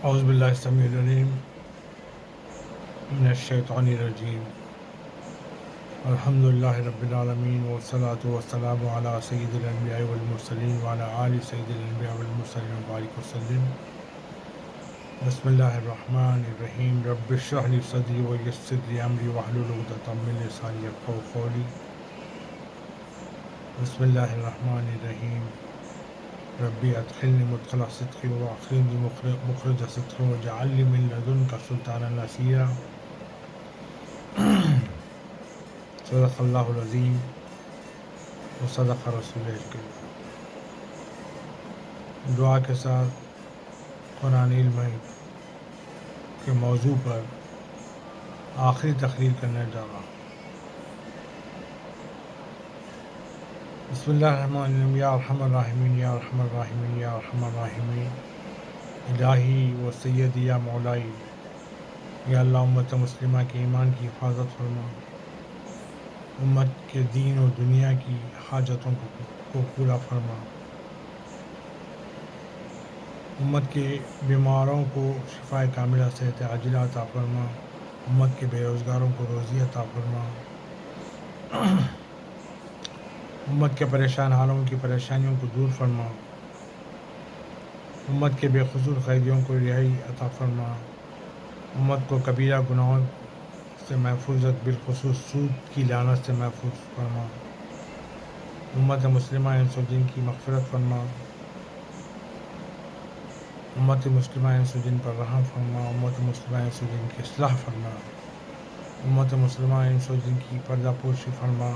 اعوذ باللہ السمیع العلیم من الشیطان الرجیم الحمدللہ رب العالمین والصلاة والسلام علی سید الانبیاء والمرسلین وعلی آل سید الانبیاء والمرسلین وبارک وسلم. بسم اللہ الرحمن الرحیم. رب اشرح لی صدری ویسر لی امری واحلل عقدۃ من لسانی یفقہوا قولی. بسم اللہ الرحمن الرحیم. ربی ادخلنی مدخل صدق واخرجنی مخرج صدق واجعل لی من لدنک سلطانا نصیرا. صدق اللہ العظیم وصدق رسول الکریم. دعا کے ساتھ قرآن علم کے موضوع پر آخری تقریر کرنے جا رہا ہوں. بسم اللہ الرحمن الرحیم. یا ارحم الراحمین یا ارحم الراحمین یا ارحم الراحمین. الہی و سیدی یا مولائی، یا اللہ امت مسلمہ کے ایمان کی حفاظت فرما، امت کے دین و دنیا کی حاجتوں کو پورا فرما، امت کے بیماروں کو شفاء کاملہ صحت عاجلہ عطا فرما، امت کے بے روزگاروں کو روزی عطا فرما، امت کے پریشان حالوں کی پریشانیوں کو دور فرما، امت کے بے قصور قیدیوں کو رہائی عطا فرما، امت کو کبیرہ گناہوں سے محفوظت بالخصوص سود کی لعنت سے محفوظ فرما، امت مسلمہ انس و جن کی مغفرت فرما، امت مسلمہ انس و جن پر رحم فرما، امت مسلمہ انس و جن کی اصلاح فرما، امت مسلمہ انس و جن کی پردہ پوشی فرما،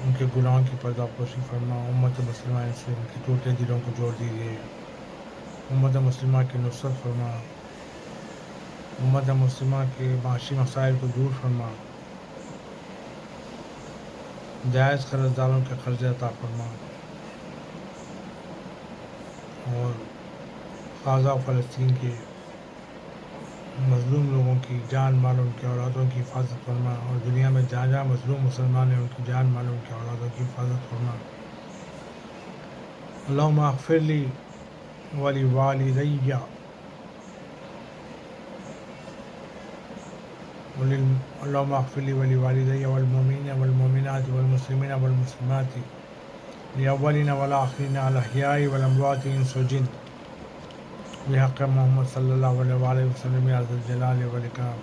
ان کے گناہوں کی پردہ پوشی فرما، امت مسلمہ انس و جن کے ٹوٹے دلوں کو جوڑ دیجیے، امت مسلمہ کی نصرت فرما، امت مسلمہ کے معاشی مسائل کو دور فرما، جائز قرض داروں کے قرض عطا فرما، اور غزہ و فلسطین کے مظلوم لوگوں کی جان مال ان کی اولادوں کی حفاظت فرما، اور دنیا میں جہاں جہاں مظلوم مسلمان ہیں ان کی جان مال ان کی اولادوں کی حفاظت فرما. اللہم اغفر لی ولی والدی اللہم اغفر لی ولی والدی والمؤمنین والمؤمنات والمسلمین والمسلمات الاولین والآخرین الاحیاء والاموات انس و جن بحق محمد صلی اللہ علیہ وآلہ وسلم یا ذی الجلال والاکرام.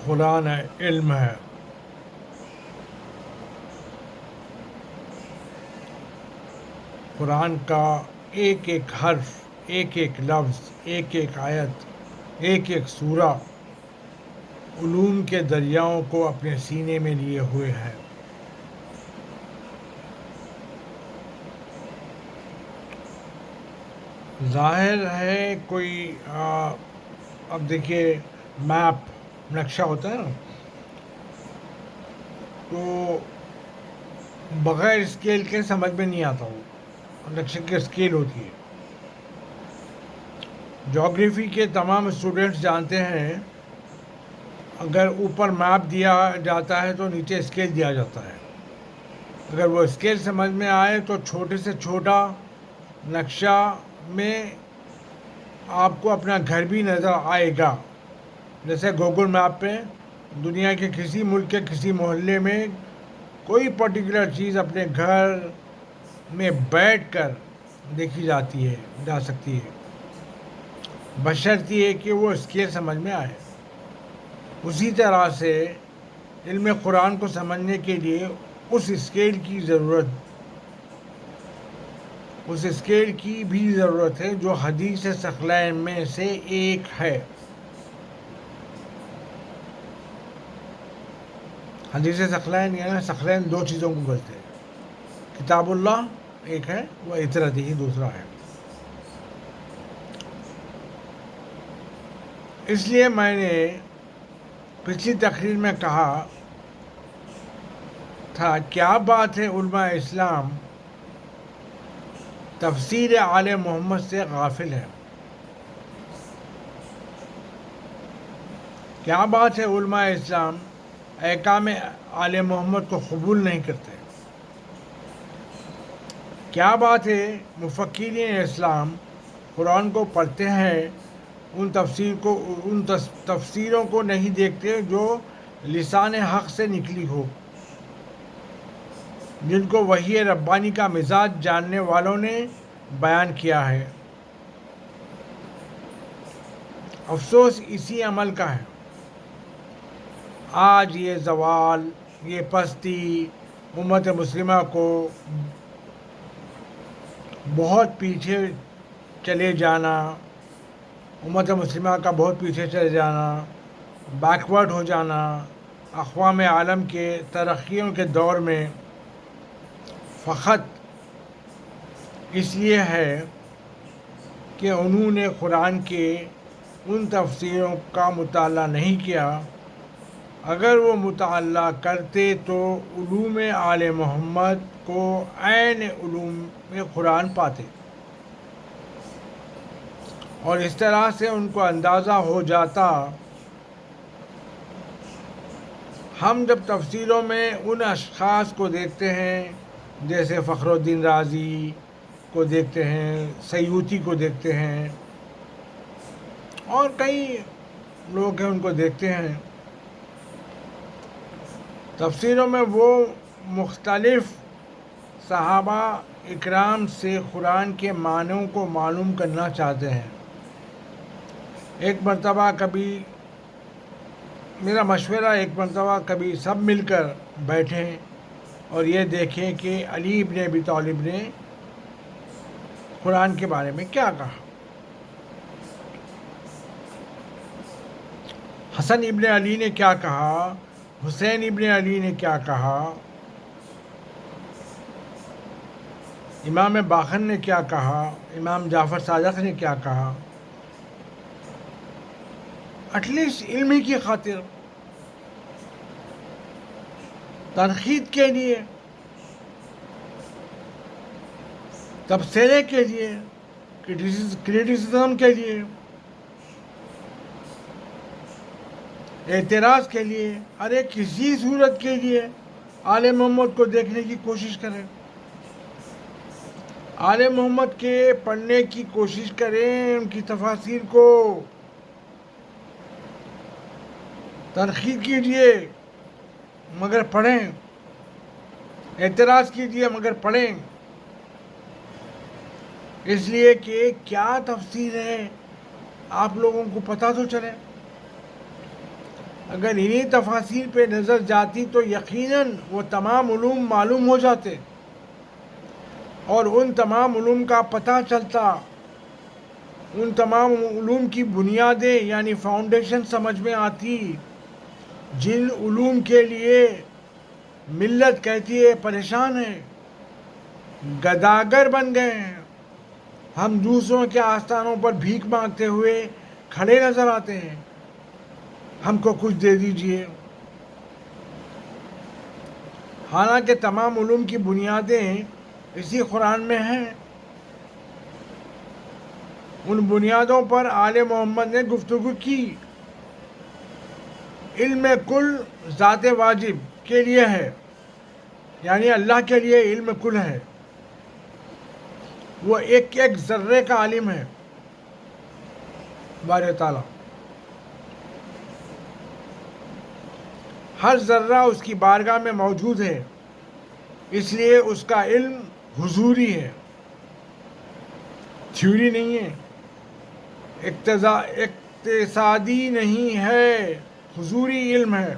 قرآن علم ہے، قرآن کا ایک ایک حرف، ایک ایک لفظ، ایک ایک آیت، ایک ایک سورہ علوم کے دریاؤں کو اپنے سینے میں لیے ہوئے ہے. ظاہر ہے کوئی اب دیکھیے میپ نقشہ ہوتا ہے نا، تو بغیر اسکیل کے سمجھ میں نہیں آتا. وہ نقشے کی اسکیل ہوتی ہے. جغرافی کے تمام اسٹوڈنٹس جانتے ہیں اگر اوپر میپ دیا جاتا ہے تو نیچے اسکیل دیا جاتا ہے. اگر وہ اسکیل سمجھ میں آئے تو چھوٹے سے چھوٹا نقشہ میں آپ کو اپنا گھر بھی نظر آئے گا. جیسے گوگل میپ پہ دنیا کے کسی ملک کے کسی محلے میں کوئی پرٹیکولر چیز اپنے گھر میں بیٹھ کر دیکھی جا سکتی ہے، بشرطیہ یہ کہ وہ اسکیل سمجھ میں آئے. اسی طرح سے علم قرآن کو سمجھنے کے لیے اس اسکیل کی بھی ضرورت ہے جو حدیث ثقلین میں سے ایک ہے. حدیث ثقلین یعنی ثقلین دو چیزوں کو بولتے ہیں. کتاب اللہ ایک ہے، وہ اطرت ہی دوسرا ہے. اس لیے میں نے پچھلی تقریر میں کہا تھا کیا بات ہے علماء اسلام تفسیر آل محمد سے غافل ہے. کیا بات ہے علماء اسلام احکام آل محمد کو قبول نہیں کرتے. کیا بات ہے، مفکرین اسلام قرآن کو پڑھتے ہیں، ان تفسیروں کو نہیں دیکھتے جو لسان حق سے نکلی ہو، جن کو وحی ربانی کا مزاج جاننے والوں نے بیان کیا ہے۔ افسوس اسی عمل کا ہے۔ آج یہ زوال، یہ پستی، امت مسلمہ کو بہت پیچھے چلے جانا، امت مسلمہ کا بہت پیچھے چلے جانا، بیکورڈ ہو جانا، اقوام عالم کے ترقیوں کے دور میں فقط اس لیے ہے کہ انہوں نے قرآن کے ان تفسیروں کا مطالعہ نہیں کیا۔ اگر وہ مطالعہ کرتے تو علوم آل محمد کو عین علوم قرآن پاتے، اور اس طرح سے ان کو اندازہ ہو جاتا۔ ہم جب تفسیروں میں ان اشخاص کو دیکھتے ہیں جیسے فخر الدین رازی کو دیکھتے ہیں، سیوطی کو دیکھتے ہیں، اور کئی لوگ ہیں ان کو دیکھتے ہیں، تفسیروں میں وہ مختلف صحابہ اکرام سے قرآن کے معنوں کو معلوم کرنا چاہتے ہیں۔ ایک مرتبہ میرا مشورہ کبھی سب مل کر بیٹھیں اور یہ دیکھیں کہ علی ابن ابی طالب نے قرآن کے بارے میں کیا کہا، حسن ابن علی نے کیا کہا، حسین ابن علی نے کیا کہا، امام باقر نے کیا کہا، امام جعفر صادق نے کیا کہا، ایٹ لیسٹ علم ہی کی خاطر، تنقید کے لیے، تبصرے کے لیے، کریٹیسزم کے لیے، اعتراض کے لیے، ارے کسی صورت کے لیے آل محمد کو دیکھنے کی کوشش کریں، آل محمد کے پڑھنے کی کوشش کریں، ان کی تفاسیر کو تنقید کیجیے مگر پڑھیں، اعتراض کیجیے مگر پڑھیں، اس لیے کہ کیا تفسیر ہے آپ لوگوں کو پتہ تو چلے۔ اگر انہی تفاسیر پہ نظر جاتی تو یقیناً وہ تمام علوم معلوم ہو جاتے، اور ان تمام علوم کا پتہ چلتا، ان تمام علوم کی بنیادیں یعنی فاؤنڈیشن سمجھ میں آتی، جن علوم کے لیے ملت کہتی ہے پریشان ہے، گداگر بن گئے ہیں، ہم دوسروں کے آستانوں پر بھیک مانگتے ہوئے کھڑے نظر آتے ہیں، ہم کو کچھ دے دیجئے، حالانکہ تمام علوم کی بنیادیں اسی قرآن میں ہیں۔ ان بنیادوں پر آل محمد نے گفتگو کی۔ علم کل ذات واجب کے لیے ہے، یعنی اللہ کے لیے علم کل ہے، وہ ایک ایک ذرے کا عالم ہے باری تعالیٰ، ہر ذرہ اس کی بارگاہ میں موجود ہے، اس لیے اس کا علم حضوری ہے، تھیوری نہیں ہے، اقتصادی نہیں ہے، حضوری علم ہے،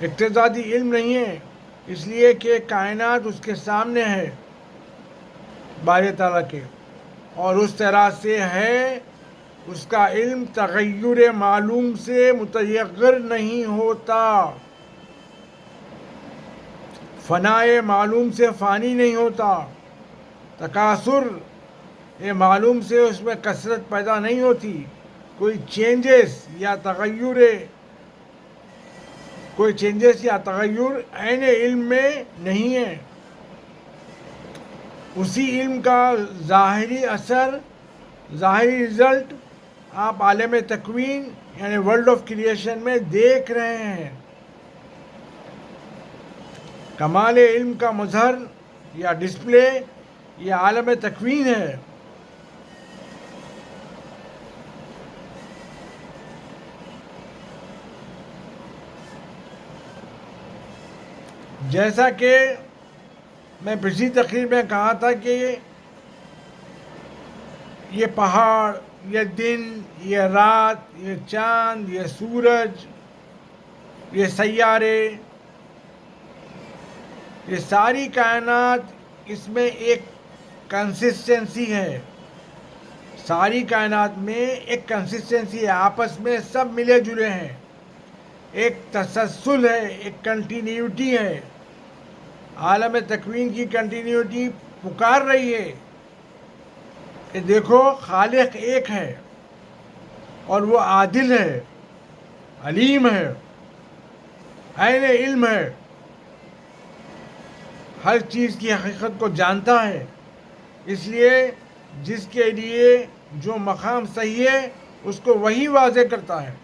اقتصادی علم نہیں ہے، اس لیے کہ کائنات اس کے سامنے ہے باری تعالیٰ کے، اور اس طرح سے ہے اس کا علم تغیر معلوم سے متغیر نہیں ہوتا، فنائے معلوم سے فانی نہیں ہوتا، تکاثر معلوم سے اس میں کثرت پیدا نہیں ہوتی، کوئی چینجز یا تغیر عین علم میں نہیں ہے۔ اسی علم کا ظاہری اثر، ظاہری رزلٹ آپ عالم تکوین یعنی ورلڈ آف کریشن میں دیکھ رہے ہیں۔ کمال علم کا مظہر یا ڈسپلے، یہ عالم تکوین ہے. جیسا کہ میں پچھلی تقریر میں کہا تھا کہ یہ پہاڑ، یہ دن، یہ رات، یہ چاند، یہ سورج، یہ سیارے، یہ ساری کائنات، اس میں ایک کنسسٹنسی ہے. ساری کائنات میں ایک کنسسٹنسی ہے، آپس میں سب ملے جلے ہیں، ایک تسلسل ہے، ایک کنٹینیوٹی ہے. عالم تکوین کی کنٹینیوٹی پکار رہی ہے کہ دیکھو خالق ایک ہے اور وہ عادل ہے، علیم ہے، عین علم ہے، ہر چیز کی حقیقت کو جانتا ہے. اس لیے جس کے لیے جو مقام صحیح ہے اس کو وہی واضح کرتا ہے.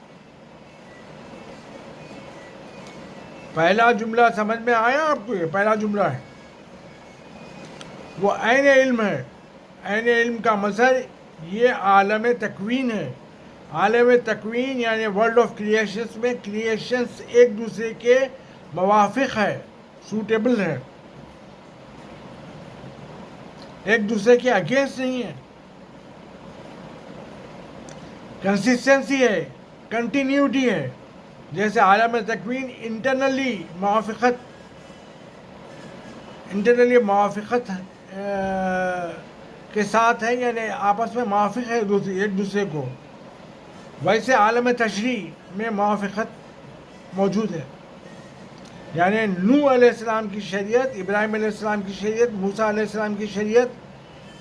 پہلا جملہ سمجھ میں آیا آپ کو؟ یہ پہلا جملہ ہے، وہ عین علم ہے. عین علم کا مظہر یہ عالم تکوین ہے. عالم تکوین یعنی ورلڈ آف کریشنس میں کریشنس ایک دوسرے کے موافق ہے، سوٹیبل ہے، ایک دوسرے کے اگینسٹ نہیں ہے. کنسسٹنسی ہے، کنٹینیوٹی ہے. جیسے عالم تکوین انٹرنلی موافقت کے ساتھ ہے، یعنی آپس میں موافق ہے ایک دوسرے کو، ویسے عالم تشریح میں موافقت موجود ہے. یعنی نوح علیہ السلام کی شریعت، ابراہیم علیہ السلام کی شریعت، موسیٰ علیہ السلام کی شریعت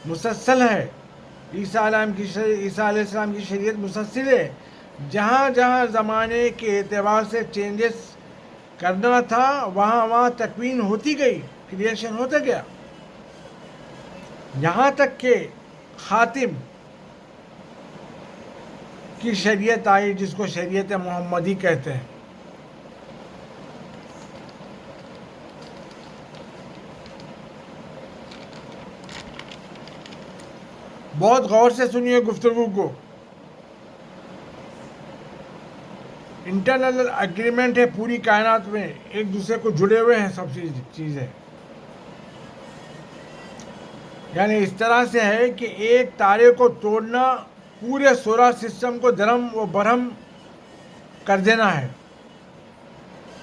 مسلسل ہے. عیسیٰ علیہ السلام کی شریعت مسلسل ہے. جہاں جہاں زمانے کے اعتبار سے چینجز کرنا تھا وہاں تکوین ہوتی گئی، کریشن ہوتا گیا، یہاں تک کہ خاتم کی شریعت آئی جس کو شریعت محمدی کہتے ہیں. بہت غور سے سنیے گفتگو کو. انٹرنل اگریمنٹ ہے پوری کائنات میں، ایک دوسرے کو جڑے ہوئے ہیں سب چیزیں. یعنی اس طرح سے ہے کہ ایک تارے کو توڑنا پورے سولر سسٹم کو درہم و برہم کر دینا ہے،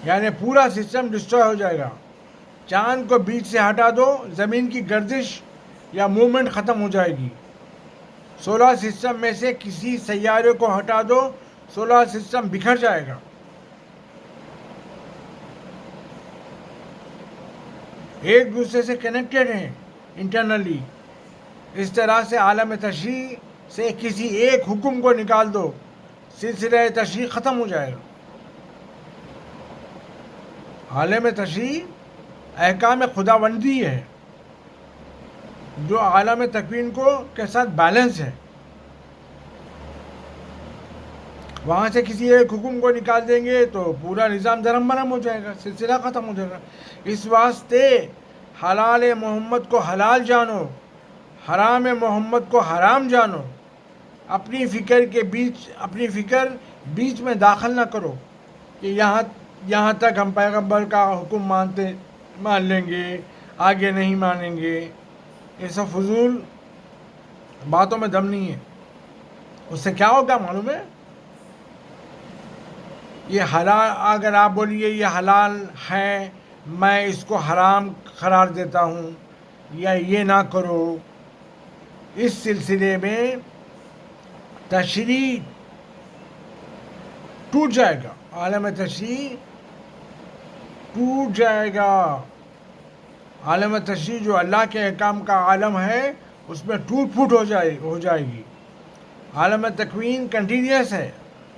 یعنی پورا سسٹم ڈسٹروائے ہو جائے گا. چاند کو بیچ سے ہٹا دو، زمین کی گردش یا موومنٹ ختم ہو جائے گی. سولر سسٹم میں سے کسی سیارے کو ہٹا دو، سولر سسٹم بکھر جائے گا. ایک دوسرے سے کنیکٹڈ ہیں انٹرنلی. اس طرح سے عالم تشریح سے کسی ایک حکم کو نکال دو، سلسلہ تشریح ختم ہو جائے گا. عالم تشریح احکام خداوندی ہے جو عالم تکوین کے ساتھ بیلنس ہے. وہاں سے کسی ایک حکم کو نکال دیں گے تو پورا نظام درہم برہم ہو جائے گا، سلسلہ ختم ہو جائے گا. اس واسطے حلال محمد کو حلال جانو، حرام محمد کو حرام جانو. اپنی فکر بیچ میں داخل نہ کرو کہ یہاں تک ہم پیغمبر کا حکم مان لیں گے، آگے نہیں مانیں گے. یہ سب فضول باتوں میں دم نہیں ہے. اس سے کیا ہوگا معلوم ہے؟ یہ حلال، اگر آپ بولیے یہ حلال ہے میں اس کو حرام قرار دیتا ہوں یا یہ نہ کرو، اس سلسلے میں تشریح ٹوٹ جائے گا، عالم تشریح ٹوٹ جائے گا. عالم تشریح جو اللہ کے احکام کا عالم ہے اس میں ٹوٹ پھوٹ ہو جائے گی. عالم تکوین کنٹینیوس ہے،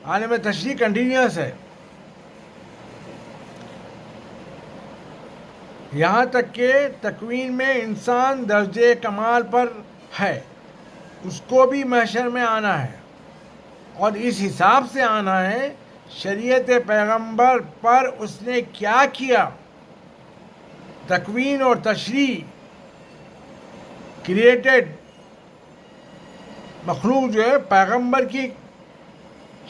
عالم تشریح کنٹینیوس ہے. یہاں تک کہ تکوین میں انسان درجے کمال پر ہے، اس کو بھی محشر میں آنا ہے اور اس حساب سے آنا ہے شریعت پیغمبر پر اس نے کیا کیا. تکوین اور تشریح کریٹڈ مخلوق جو ہے پیغمبر کی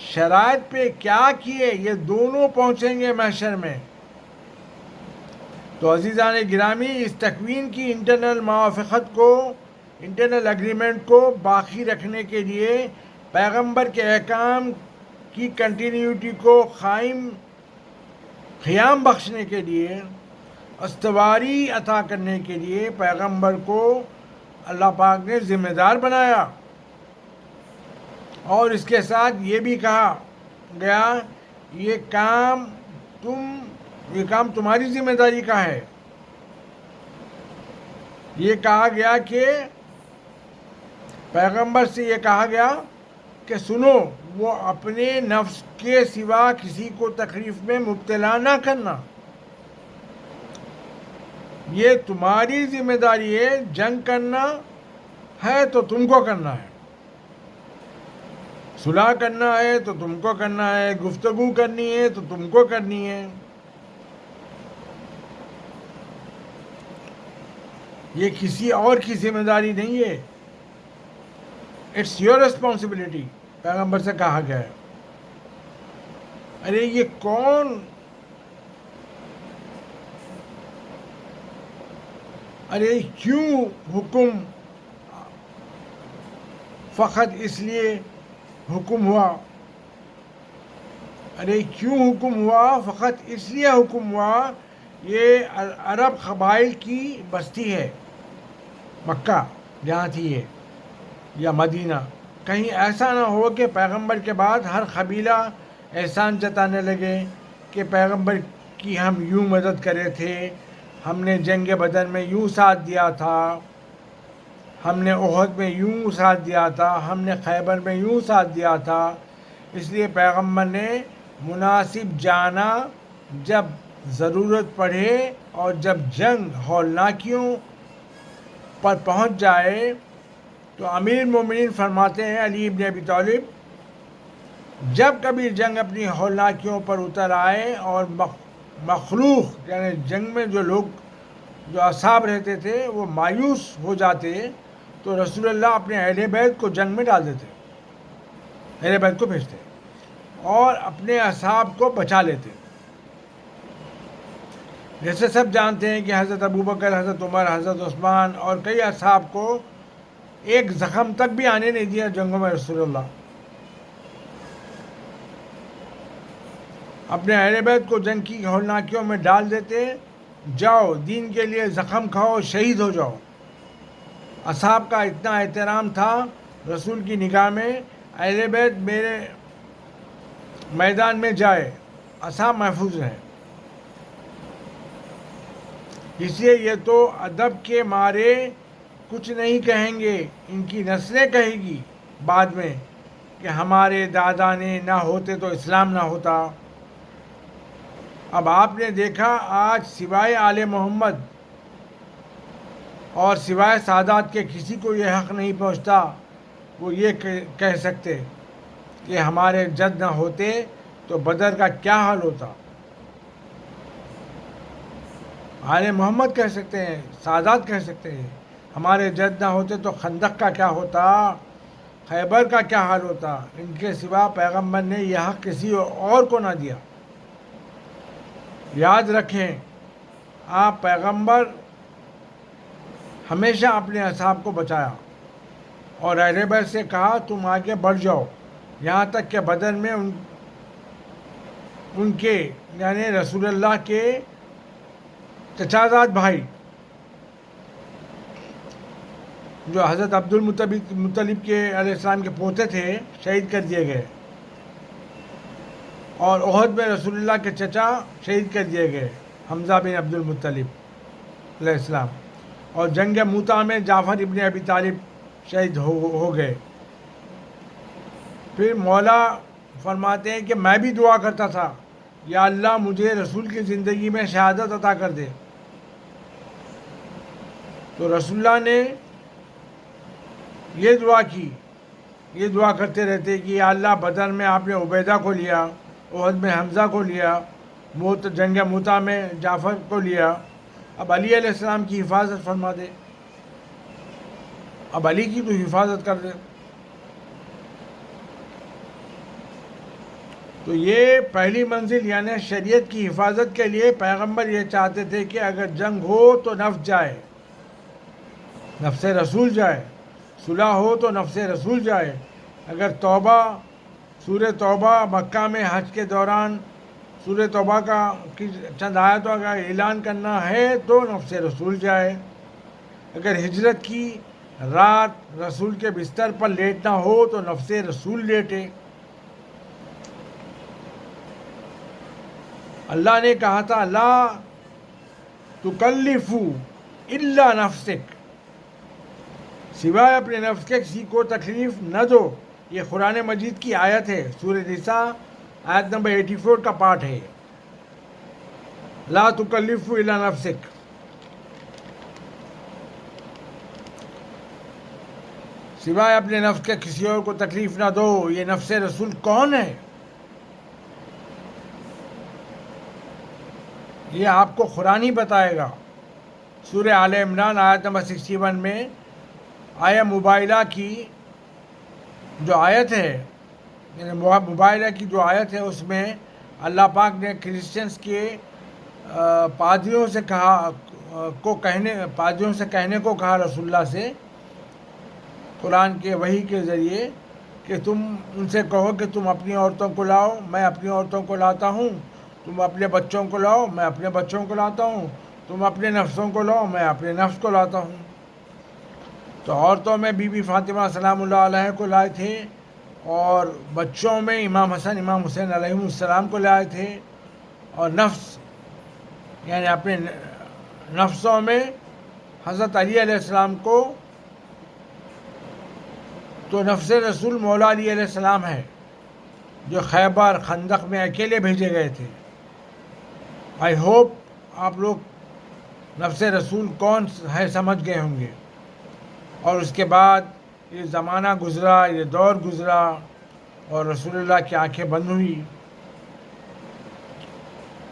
شرائط پہ کیا کیے، یہ دونوں پہنچیں گے محشر میں. تو عزیزان گرامی، اس تکوین کی انٹرنل موافقت کو، انٹرنل اگریمنٹ کو باقی رکھنے کے لیے، پیغمبر کے احکام کی کنٹینیوٹی کو قیام بخشنے کے لیے، استواری عطا کرنے کے لیے پیغمبر کو اللہ پاک نے ذمہ دار بنایا. اور اس کے ساتھ یہ بھی کہا گیا یہ کام تمہاری ذمہ داری کا ہے. یہ کہا گیا کہ پیغمبر سے یہ کہا گیا کہ سنو، وہ اپنے نفس کے سوا کسی کو تکلیف میں مبتلا نہ کرنا، یہ تمہاری ذمہ داری ہے. جنگ کرنا ہے تو تم کو کرنا ہے، صلح کرنا ہے تو تم کو کرنا ہے، گفتگو کرنی ہے تو تم کو کرنی ہے. یہ کسی اور کی ذمہ داری نہیں ہے. اٹس یور ریسپانسبلٹی، پیغمبر سے کہا گیا ہے. ارے یہ کون، ارے کیوں حکم فقط اس لیے حکم ہوا، ارے کیوں حکم ہوا، فقط اس لیے حکم ہوا، یہ عرب قبائل کی بستی ہے، مکہ جہاں تھی یہ، یا مدینہ. کہیں ایسا نہ ہو کہ پیغمبر کے بعد ہر قبیلہ احسان جتانے لگے کہ پیغمبر کی ہم یوں مدد کرے تھے، ہم نے جنگ بدر میں یوں ساتھ دیا تھا، ہم نے احد میں یوں ساتھ دیا تھا، ہم نے خیبر میں یوں ساتھ دیا تھا. اس لیے پیغمبر نے مناسب جانا جب ضرورت پڑے، اور جب جنگ ہولناکیوں پر پہنچ جائے تو امیر المومنین فرماتے ہیں علی ابن ابی طالب، جب کبھی جنگ اپنی ہولناکیوں پر اتر آئے اور مخلوق یعنی جنگ میں جو اصحاب رہتے تھے وہ مایوس ہو جاتے، تو رسول اللہ اپنے اہل بیت کو جنگ میں ڈال دیتے، اہل بیت کو بھیجتے اور اپنے اصحاب کو بچا لیتے. جیسے سب جانتے ہیں کہ حضرت ابوبکر، حضرت عمر، حضرت عثمان اور کئی اصحاب کو ایک زخم تک بھی آنے نہیں دیا جنگوں میں. رسول اللہ اپنے اہل بیت کو جنگ کی ہولناکیوں میں ڈال دیتے، جاؤ دین کے لیے زخم کھاؤ، شہید ہو جاؤ. اصحاب کا اتنا احترام تھا رسول کی نگاہ میں، اہل بیت میرے میدان میں جائے، اصحاب محفوظ ہیں. اس لیے یہ تو ادب کے مارے کچھ نہیں کہیں گے، ان کی نسلیں کہے گی بعد میں کہ ہمارے دادا نے نہ ہوتے تو اسلام نہ ہوتا. اب آپ نے دیکھا آج سوائے آل محمد اور سوائے سادات کے کسی کو یہ حق نہیں پہنچتا وہ یہ کہہ سکتے کہ ہمارے جد نہ ہوتے تو بدر کا کیا حال ہوتا. آل محمد کہہ سکتے ہیں، سادات کہہ سکتے ہیں ہمارے جد نہ ہوتے تو خندق کا کیا ہوتا، خیبر کا کیا حال ہوتا. ان کے سوا پیغمبر نے یہ حق کسی اور کو نہ دیا. یاد رکھیں، آپ پیغمبر ہمیشہ اپنے اصحاب کو بچایا اور اہل بیت سے کہا تم آگے بڑھ جاؤ، یہاں تک کہ بدر میں ان کے یعنی رسول اللہ کے چچازاد بھائی جو حضرت عبد المطلب کے علیہ السلام کے پوتے تھے شہید کر دیے گئے، اور احد میں رسول اللہ کے چچا شہید کر دیے گئے، حمزہ بن عبد المطلب علیہ السلام. اور جنگ موتا میں جعفر ابن ابی طالب شہید ہو گئے. پھر مولا فرماتے ہیں کہ میں بھی دعا کرتا تھا یا اللہ مجھے رسول کی زندگی میں شہادت عطا کر دے. تو رسول اللہ نے یہ دعا کی، یہ دعا کرتے رہتے کہ یا اللہ بدر میں آپ نے عبیدہ کو لیا، احد میں حمزہ کو لیا، جنگ موتا میں جعفر کو لیا، اب علی علیہ السلام کی حفاظت فرما دے. اب علی کی تو حفاظت کر دے. تو یہ پہلی منزل یعنی شریعت کی حفاظت کے لیے پیغمبر یہ چاہتے تھے کہ اگر جنگ ہو تو نفس جائے، نفس رسول جائے، صلح ہو تو نفس رسول جائے. اگر توبہ، سورہ توبہ مکہ میں حج کے دوران سورہ توبہ کی چند آیتوں کا اعلان کرنا ہے تو نفس رسول جائے. اگر ہجرت کی رات رسول کے بستر پر لیٹنا ہو تو نفس رسول لیٹے. اللہ نے کہا تھا لا تکلف الا نفسک، سوائے اپنے نفس کے کسی کو تکلیف نہ دو. یہ قرآن مجید کی آیت ہے، سورہ نساء آیت نمبر 84 کا پارٹ ہے. لا تکلف الا نفسک. سوائے اپنے نفس کے کسی اور کو تکلیف نہ دو. یہ نفس رسول کون ہے؟ یہ آپ کو قرآن ہی بتائے گا. سورہ آل عمران آیت نمبر 61 میں آیا مباہلہ کی جو آیت ہے، یعنی مباہلہ کی جو آیت ہے، اس میں اللہ پاک نے کرسچنس کے پادریوں سے کہنے کو کہا رسول اللہ سے قرآن کے وحی کے ذریعے کہ تم ان سے کہو کہ تم اپنی عورتوں کو لاؤ، میں اپنی عورتوں کو لاتا ہوں. تم اپنے بچوں کو لاؤ، میں اپنے بچوں کو لاتا ہوں. تم اپنے نفسوں کو لاؤ، میں اپنے نفس کو لاتا ہوں. تو عورتوں میں بی بی فاطمہ سلام اللہ علیہ کو لائے تھے، اور بچوں میں امام حسن امام حسین علیہ السلام کو لائے تھے، اور نفس یعنی اپنے نفسوں میں حضرت علی علیہ السلام کو. تو نفس رسول مولا علی علیہ السلام ہے جو خیبر خندق میں اکیلے بھیجے گئے تھے. آئی ہوپ آپ لوگ نفس رسول کون ہے سمجھ گئے ہوں گے. اور اس کے بعد یہ زمانہ گزرا، یہ دور گزرا، اور رسول اللہ کی آنکھیں بند ہوئی،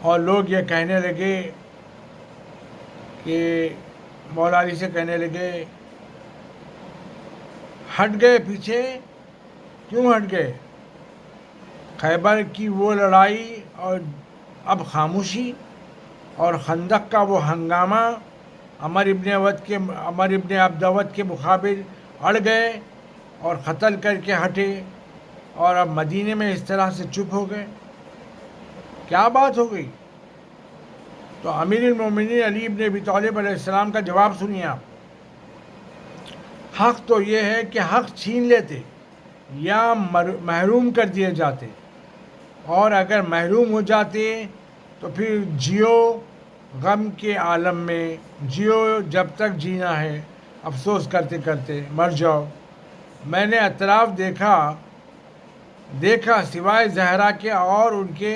اور لوگ یہ کہنے لگے کہ مولا علی سے کہنے لگے ہٹ گئے پیچھے. کیوں ہٹ گئے؟ خیبر کی وہ لڑائی اور اب خاموشی، اور خندق کا وہ ہنگامہ عمر ابن عبدود کے مقابل اڑ گئے اور قتل کر کے ہٹے، اور اب مدینے میں اس طرح سے چپ ہو گئے. کیا بات ہو گئی؟ تو امیر المومنین علی ابن ابی طالب علیہ السلام کا جواب سنیے آپ. حق تو یہ ہے کہ حق چھین لیتے یا محروم کر دیے جاتے، اور اگر محروم ہو جاتے تو پھر جیو غم کے عالم میں، جیو جب تک جینا ہے، افسوس کرتے کرتے مر جاؤ. میں نے اطراف دیکھا سوائے زہرا کے اور ان کے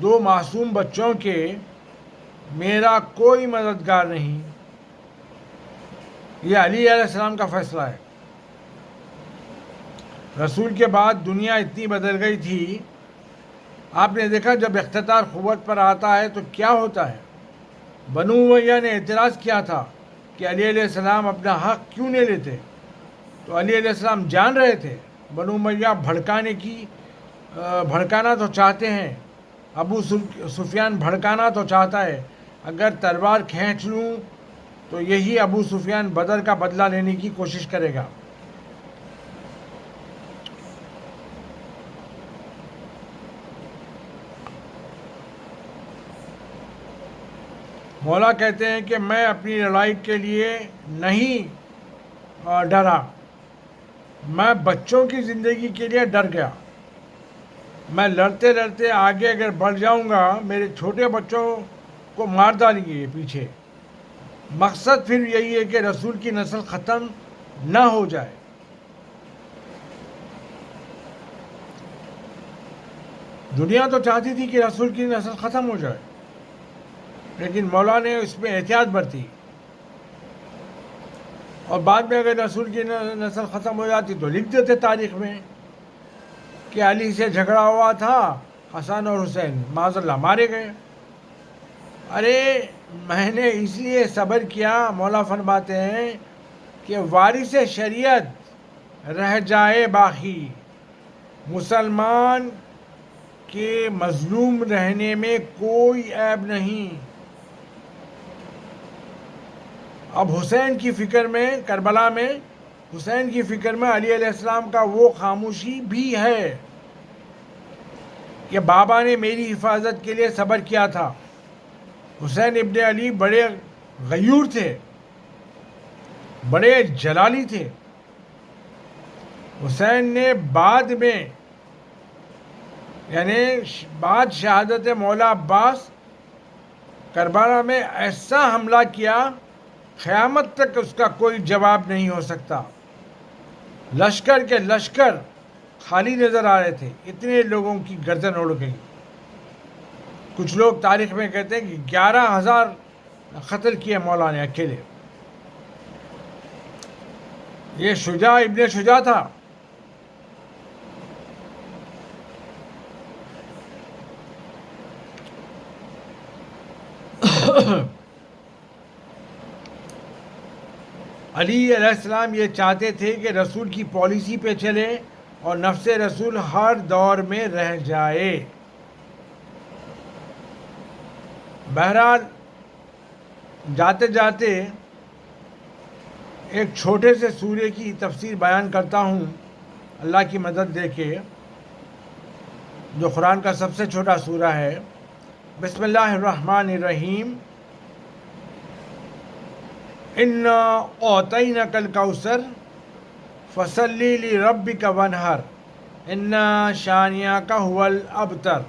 2 معصوم بچوں کے میرا کوئی مددگار نہیں. یہ علی علیہ السلام کا فیصلہ ہے. رسول کے بعد دنیا اتنی بدل گئی تھی. آپ نے دیکھا جب اقتدار قوت پر آتا ہے تو کیا ہوتا ہے. بنو امیہ نے اعتراض کیا تھا کہ علی علیہ السلام اپنا حق کیوں نہیں لیتے. تو علی علیہ السلام جان رہے تھے بنو امیہ بھڑکانا تو چاہتے ہیں. ابو سفیان بھڑکانا تو چاہتا ہے. اگر تلوار کھینچ لوں تو یہی ابو سفیان بدر کا بدلہ لینے کی کوشش کرے گا. مولا کہتے ہیں کہ میں اپنی لڑائی کے لیے نہیں ڈرا، میں بچوں کی زندگی کے لیے ڈر گیا. میں لڑتے لڑتے آگے اگر بڑھ جاؤں گا میرے چھوٹے بچوں کو مار ڈالیں گے یہ پیچھے. مقصد پھر یہی ہے کہ رسول کی نسل ختم نہ ہو جائے. دنیا تو چاہتی تھی کہ رسول کی نسل ختم ہو جائے، لیکن مولا نے اس میں احتیاط برتی. اور بعد میں اگر رسول کی نسل ختم ہو جاتی تو لکھ دیتے تاریخ میں کہ علی سے جھگڑا ہوا تھا، حسن اور حسین معاذ اللہ مارے گئے. ارے میں نے اس لیے صبر کیا، مولا فرماتے ہیں کہ وارث شریعت رہ جائے باقی، مسلمان کے مظلوم رہنے میں کوئی عیب نہیں۔ اب حسین کی فکر میں، کربلا میں حسین کی فکر میں علی علیہ السلام کا وہ خاموشی بھی ہے کہ بابا نے میری حفاظت کے لیے صبر کیا تھا۔ حسین ابن علی بڑے غیور تھے، بڑے جلالی تھے۔ حسین نے بعد میں، یعنی بعد شہادت مولا عباس، کربلا میں ایسا حملہ کیا قیامت تک اس کا کوئی جواب نہیں ہو سکتا۔ لشکر کے لشکر خالی نظر آ رہے تھے، اتنے لوگوں کی گردن اڑ گئی۔ کچھ لوگ تاریخ میں کہتے ہیں کہ 11,000 قتل کیے مولا نے اکیلے۔ یہ شجاع ابن شجاع تھا۔ علی علیہ السلام یہ چاہتے تھے کہ رسول کی پالیسی پہ چلے اور نفس رسول ہر دور میں رہ جائے۔ بہرحال جاتے جاتے ایک چھوٹے سے سورے کی تفسیر بیان کرتا ہوں اللہ کی مدد دے کے، جو قرآن کا سب سے چھوٹا سورہ ہے۔ بسم اللہ الرحمن الرحیم۔ انا اعطیناک الکوثر فصلی لربک وانحر انا شانئک هو الابتر۔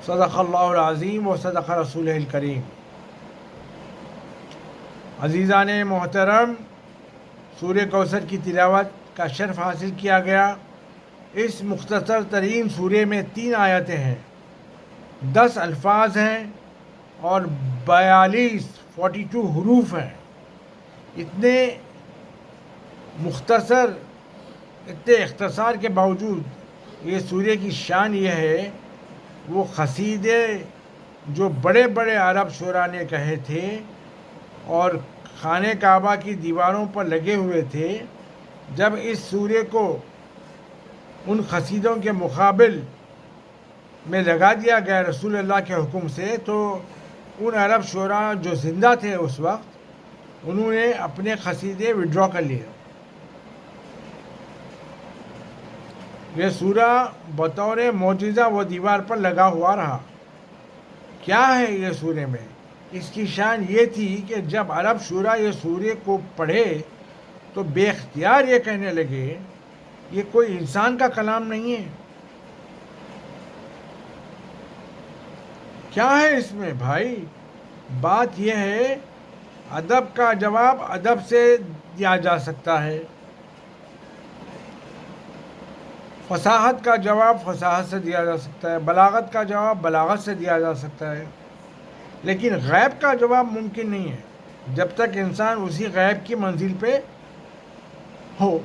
صدق اللہ العظیم و صدق رسولہ الکریم۔ عزیزان محترم، سورہ کوثر کی تلاوت کا شرف حاصل کیا گیا۔ اس مختصر ترین سورے میں 3 آیتیں ہیں، 10 الفاظ ہیں اور 42 حروف ہیں۔ اتنے مختصر، اتنے اختصار کے باوجود یہ سورے کی شان یہ ہے، وہ قصیدے جو بڑے بڑے عرب شعراء نے کہے تھے اور خانہ کعبہ کی دیواروں پر لگے ہوئے تھے، جب اس سورے کو ان قصیدوں کے مقابل میں لگا دیا گیا رسول اللہ کے حکم سے، تو ان عرب شعراء جو زندہ تھے اس وقت، انہوں نے اپنے قصیدے وڈرا کر لیے۔ یہ سورہ بطور معجزہ وہ دیوار پر لگا ہوا رہا۔ کیا ہے یہ سورے میں؟ اس کی شان یہ تھی کہ جب عرب شعراء یہ سورے کو پڑھے تو بے اختیار یہ کہنے لگے یہ کوئی انسان کا کلام نہیں ہے۔ کیا ہے اس میں بھائی؟ بات یہ ہے، ادب کا جواب ادب سے دیا جا سکتا ہے، فصاحت کا جواب فصاحت سے دیا جا سکتا ہے، بلاغت کا جواب بلاغت سے دیا جا سکتا ہے، لیکن غیب کا جواب ممکن نہیں ہے جب تک انسان اسی غیب کی منزل پہ ہو۔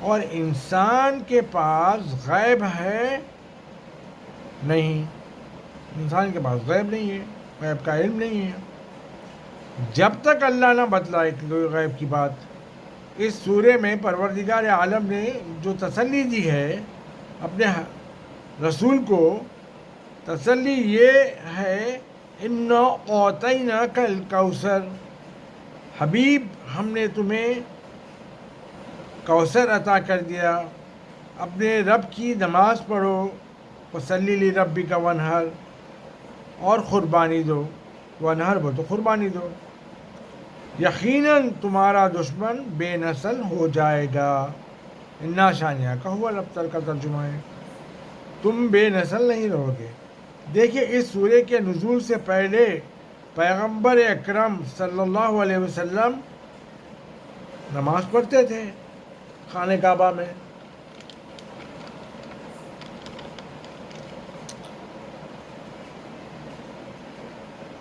اور انسان کے پاس غیب ہے نہیں، انسان کے پاس غیب نہیں ہے، غیب کا علم نہیں ہے جب تک اللہ نہ بتلائے کوئی غیب کی بات۔ اس سورے میں پروردگار عالم نے جو تسلی دی ہے اپنے رسول کو، تسلی یہ ہے انا اعطیناک الکوثر، حبیب ہم نے تمہیں کوثر عطا کر دیا، اپنے رب کی نماز پڑھو، فصلی لربک وانحر، اور قربانی دو، وانحر بو تو قربانی دو، یقیناً تمہارا دشمن بے نسل ہو جائے گا۔ انا شانئک هو الابتر کا ترجمہ ہے، تم بے نسل نہیں رہو گے۔ دیکھیے اس سورے کے نزول سے پہلے پیغمبر اکرم صلی اللہ علیہ وسلم نماز پڑھتے تھے خانہ کعبہ میں۔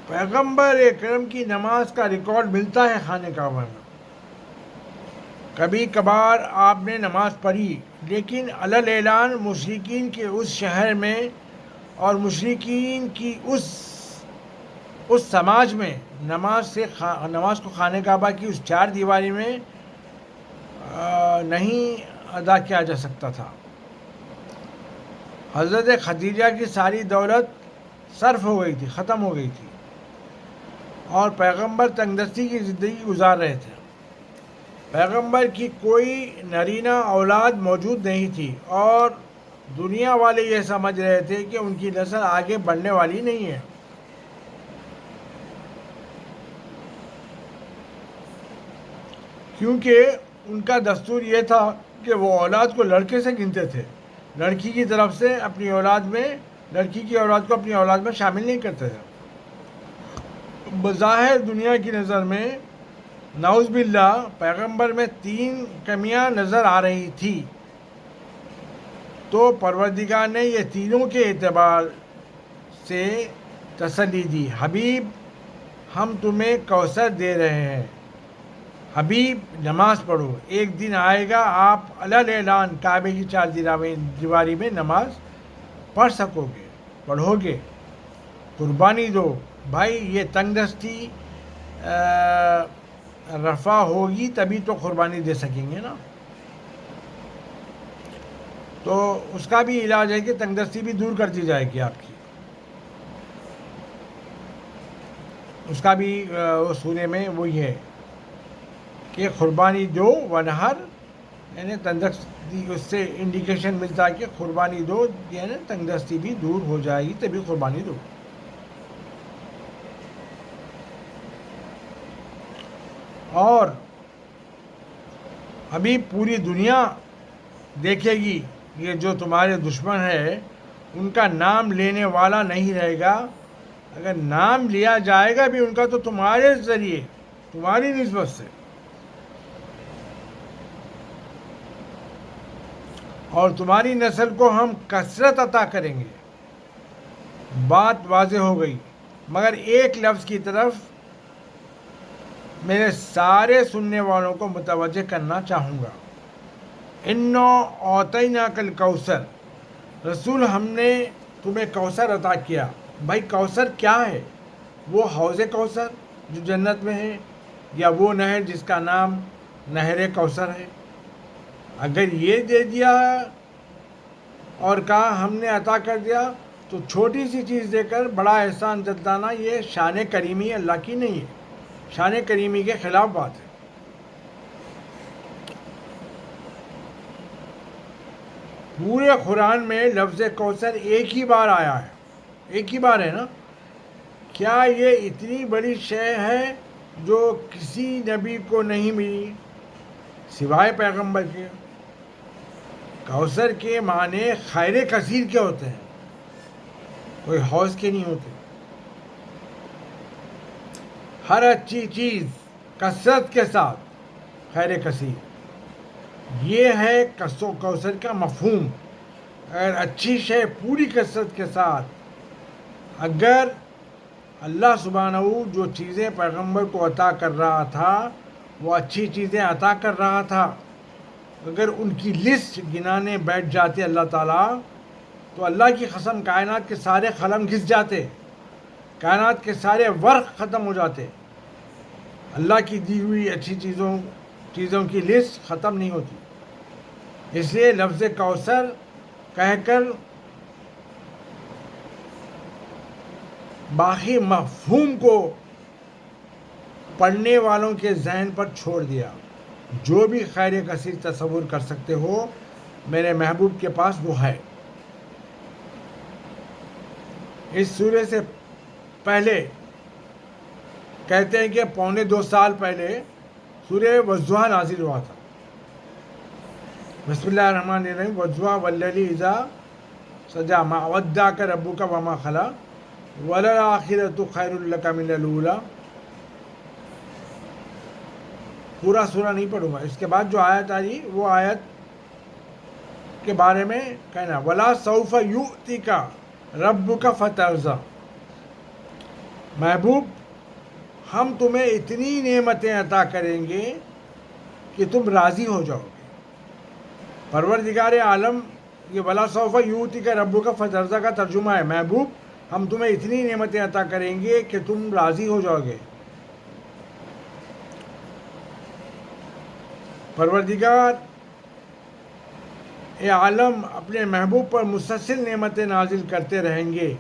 پیغمبر اکرم کی نماز کا ریکارڈ ملتا ہے خانہ کعبہ میں۔ کبھی کبھار آپ نے نماز پڑھی، لیکن علل اعلان مشرکین کے اس شہر میں اور مشرکین کی اس اس سماج میں نماز کو خانہ کعبہ کی اس چار دیواری میں نہیں ادا کیا جا سکتا تھا۔ حضرت خدیجہ کی ساری دولت صرف ہو گئی تھی، ختم ہو گئی تھی، اور پیغمبر تنگدستی کی زندگی گزار رہے تھے۔ پیغمبر کی کوئی نرینہ اولاد موجود نہیں تھی، اور دنیا والے یہ سمجھ رہے تھے کہ ان کی نسل آگے بڑھنے والی نہیں ہے۔ کیونکہ ان کا دستور یہ تھا کہ وہ اولاد کو لڑکے سے گنتے تھے، لڑکی کی طرف سے اپنی اولاد میں، لڑکی کی اولاد کو اپنی اولاد میں شامل نہیں کرتے تھے۔ بظاہر دنیا کی نظر میں نعوذ باللہ پیغمبر میں 3 کمیاں نظر آ رہی تھی، تو پروردگار نے یہ تینوں کے اعتبار سے تسلی دی۔ حبیب، ہم تمہیں کوثر دے رہے ہیں، حبیب نماز پڑھو، ایک دن آئے گا آپ علل اعلان کعبے کی چار دیواری میں نماز پڑھ سکو گے، پڑھو گے۔ قربانی دو بھائی، یہ تنگ دستی رفع ہوگی تبھی تو قربانی دے سکیں گے نا۔ تو اس کا بھی علاج ہے کہ تنگ دستی بھی دور کر دی جائے گی آپ کی۔ اس کا بھی اس سورے میں وہی ہے کہ قربانی دو ونہر، یعنی تنگ دستی، اس سے انڈیکیشن ملتا ہے کہ قربانی دو، یعنی تنگ دستی بھی دور ہو جائے گی تبھی قربانی دو۔ اور ابھی پوری دنیا دیکھے گی یہ جو تمہارے دشمن ہے ان کا نام لینے والا نہیں رہے گا۔ اگر نام لیا جائے گا بھی ان کا تو تمہارے ذریعے، تمہاری نسبت سے، اور تمہاری نسل کو ہم کثرت عطا کریں گے۔ بات واضح ہو گئی، مگر ایک لفظ کی طرف میرے سارے سننے والوں کو متوجہ کرنا چاہوں گا۔ اِنَّا أَعْطَيْنَاكَ الْكَوْثَرَ، رسول ہم نے تمہیں کوثر عطا کیا۔ بھائی کوثر کیا ہے؟ وہ حوض کوثر جو جنت میں ہے، یا وہ نہر جس کا نام نہر کوثر ہے؟ اگر یہ دے دیا اور کہا ہم نے عطا کر دیا تو چھوٹی سی چیز دے کر بڑا احسان جتلانا یہ شان کریمی اللہ کی نہیں ہے، شان کریمی کے خلاف بات ہے۔ پورے قرآن میں لفظ کوثر ایک ہی بار آیا ہے، ایک ہی بار ہے نا۔ کیا یہ اتنی بڑی شے ہے جو کسی نبی کو نہیں ملی سوائے پیغمبر کے؟ کوثر کے معنی خیر کثیر کے ہوتے ہیں، کوئی حوض کے نہیں ہوتے۔ ہر اچھی چیز کثرت کے ساتھ خیر کثیر، یہ ہے کوثر کا مفہوم۔ اگر اچھی شے پوری کثرت کے ساتھ، اگر اللہ سبحانہ جو چیزیں پیغمبر کو عطا کر رہا تھا وہ اچھی چیزیں عطا کر رہا تھا، اگر ان کی لسٹ گنانے بیٹھ جاتے اللہ تعالیٰ تو اللہ کی قسم کائنات کے سارے قلم گھس جاتے، کائنات کے سارے ورق ختم ہو جاتے۔ اللہ کی دی ہوئی اچھی چیزوں کی لسٹ ختم نہیں ہوتی۔ اس لیے لفظ کوثر کہہ کر باقی مفہوم کو پڑھنے والوں کے ذہن پر چھوڑ دیا۔ جو بھی خیر کثیر تصور کر سکتے ہو میرے محبوب کے پاس وہ ہے۔ اس سورے سے پہلے کہتے ہیں کہ 2.25 سال پہلے سورہ والضحیٰ نازل ہوا تھا۔ بسم اللہ الرحمن الرحیم، والضحیٰ واللیل اذا سجی ما ودعک ربک وما قلی وللآخرۃ خیر لک من الأولی۔ پورا سورہ نہیں پڑھوں گا، اس کے بعد جو آیت آ رہی وہ آیت کے بارے میں کہنا ولا سوف یؤتیک ربک فترضی، محبوب ہم تمہیں اتنی نعمتیں عطا کریں گے کہ تم راضی ہو جاؤ گے۔ پروردگار عالم، یہ ولا سوف یؤتیک ربک فترضی کا ترجمہ ہے، محبوب ہم تمہیں اتنی نعمتیں عطا کریں گے کہ تم راضی ہو جاؤ گے۔ پروردگار عالم اپنے محبوب پر مسلسل نعمتیں نازل کرتے رہیں گے۔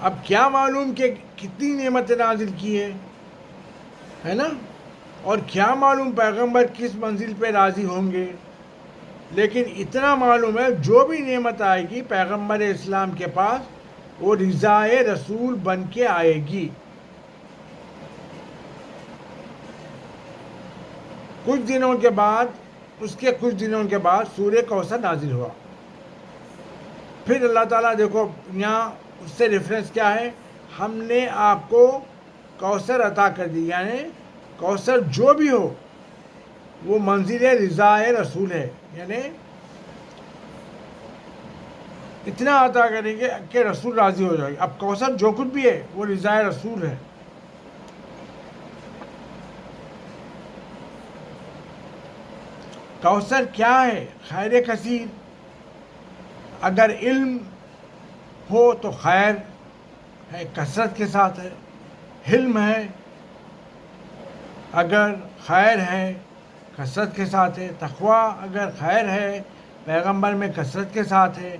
اب کیا معلوم کہ کتنی نعمتیں نازل کی ہے نا، اور کیا معلوم پیغمبر کس منزل پہ راضی ہوں گے، لیکن اتنا معلوم ہے جو بھی نعمت آئے گی پیغمبر اسلام کے پاس وہ رضائے رسول بن کے آئے گی۔ کچھ دنوں کے بعد سورہ کوثر نازل ہوا۔ پھر اللہ تعالیٰ دیکھو یہاں اس سے ریفرنس کیا ہے، ہم نے آپ کو کوثر عطا کر دی، یعنی کوثر جو بھی ہو وہ منزل رضائے رسول ہے، یعنی اتنا عطا کریں گے کہ رسول راضی ہو جائے گا۔ اب کوثر جو کچھ بھی ہے وہ رضائے رسول ہے۔ کوثر کیا ہے؟ خیر کثیر۔ اگر علم ہو تو خیر ہے، کثرت کے ساتھ ہے، حلم ہے اگر خیر ہے کثرت کے ساتھ ہے، تقویٰ اگر خیر ہے پیغمبر میں کثرت کے ساتھ ہے،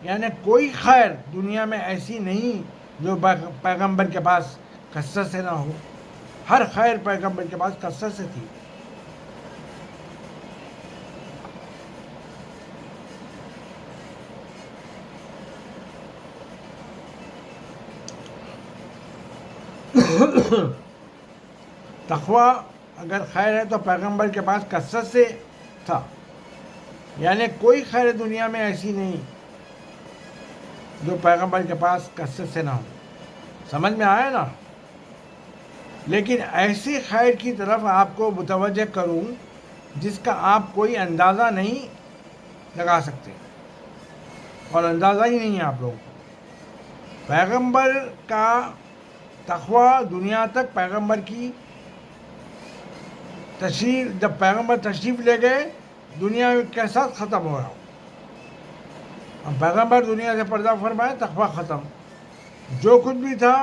یعنی کوئی خیر دنیا میں ایسی نہیں جو پیغمبر کے پاس کثرت سے نہ ہو، ہر خیر پیغمبر کے پاس کثرت سے تھی۔ تقویٰ اگر خیر ہے تو پیغمبر کے پاس کثرت سے تھا، یعنی کوئی خیر دنیا میں ایسی نہیں جو پیغمبر کے پاس کثرت سے نہ ہو۔ سمجھ میں آیا نا؟ لیکن ایسی خیر کی طرف آپ کو متوجہ کروں جس کا آپ کوئی اندازہ نہیں لگا سکتے، اور اندازہ ہی نہیں ہے آپ لوگوں کو۔ پیغمبر کا تقویٰ دنیا تک پیغمبر کی تشریف، جب پیغمبر تشریف لے گئے دنیا کے ساتھ ختم ہو رہا ہو۔ اب پیغمبر دنیا سے پردہ فرمائے، تقویٰ ختم، جو کچھ بھی تھا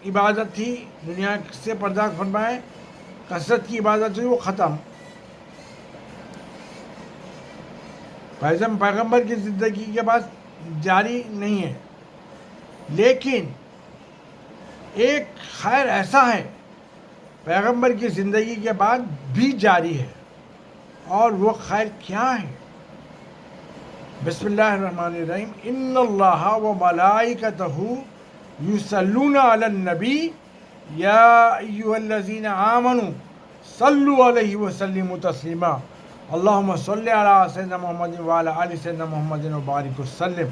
عبادت تھی دنیا سے پردہ فرمائے، کثرت کی عبادت تھی وہ ختم۔ پیغمبر کی زندگی کے بعد جاری نہیں ہے، لیکن ایک خیر ایسا ہے پیغمبر کی زندگی کے بعد بھی جاری ہے، اور وہ خیر کیا ہے؟ بسم اللہ الرحمن الرحیم، ان اللہ و ملائکتہ یصلون علی النبی یا ایھا الذین آمنوا صلوا علیہ وسلموا تسلیما اللہم صل علی سیدنا محمد وعلی آل سیدنا محمد وبارک وسلم۔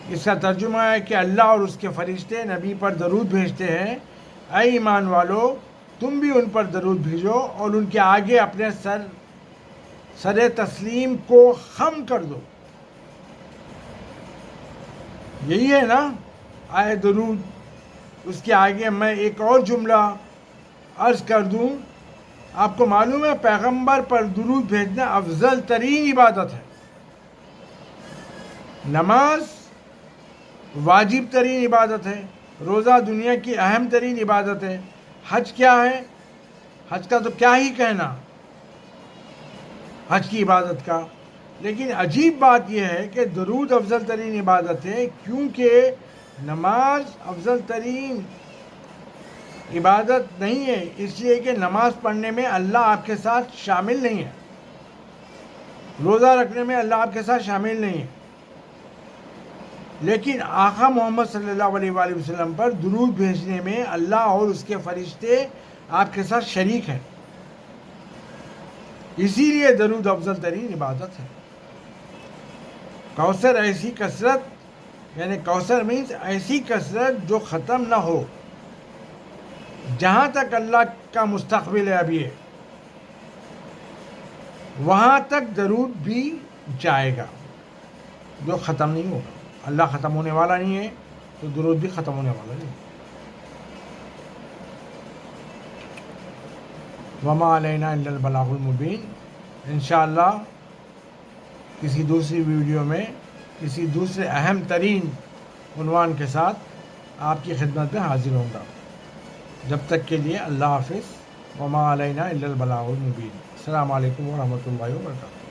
اس کا ترجمہ ہے کہ اللہ اور اس کے فرشتے نبی پر درود بھیجتے ہیں، اے ایمان والو تم بھی ان پر درود بھیجو اور ان کے آگے اپنے سر تسلیم کو خم کر دو۔ یہی ہے نا آئے درود۔ اس کے آگے میں ایک اور جملہ عرض کر دوں، آپ کو معلوم ہے پیغمبر پر درود بھیجنا افضل ترین عبادت ہے۔ نماز واجب ترین عبادت ہے، روزہ دنیا کی اہم ترین عبادت ہے، حج کیا ہے؟ حج کا تو کیا ہی کہنا حج کی عبادت کا۔ لیکن عجیب بات یہ ہے کہ درود افضل ترین عبادت ہے، کیونکہ نماز افضل ترین عبادت نہیں ہے، اس لیے کہ نماز پڑھنے میں اللہ آپ کے ساتھ شامل نہیں ہے، روزہ رکھنے میں اللہ آپ کے ساتھ شامل نہیں ہے، لیکن آقا محمد صلی اللہ علیہ وآلہ وسلم پر درود بھیجنے میں اللہ اور اس کے فرشتے آپ کے ساتھ شریک ہیں، اسی لیے درود افضل ترین عبادت ہے۔ کوثر ایسی کثرت، یعنی کوثر مینس ایسی کثرت جو ختم نہ ہو، جہاں تک اللہ کا مستقبل ہے ابھی ہے وہاں تک درود بھی جائے گا، جو ختم نہیں ہوگا۔ اللہ ختم ہونے والا نہیں ہے تو درود بھی ختم ہونے والا نہیں ہے۔ وما علینا الا البلاغ المبین۔ انشاءاللہ کسی دوسری ویڈیو میں کسی دوسرے اہم ترین عنوان کے ساتھ آپ کی خدمت میں حاضر ہوں گا. جب تک کے لیے اللہ حافظ. وما علینا الا البلاغ المبین. السلام علیکم ورحمۃ اللہ وبرکاتہ.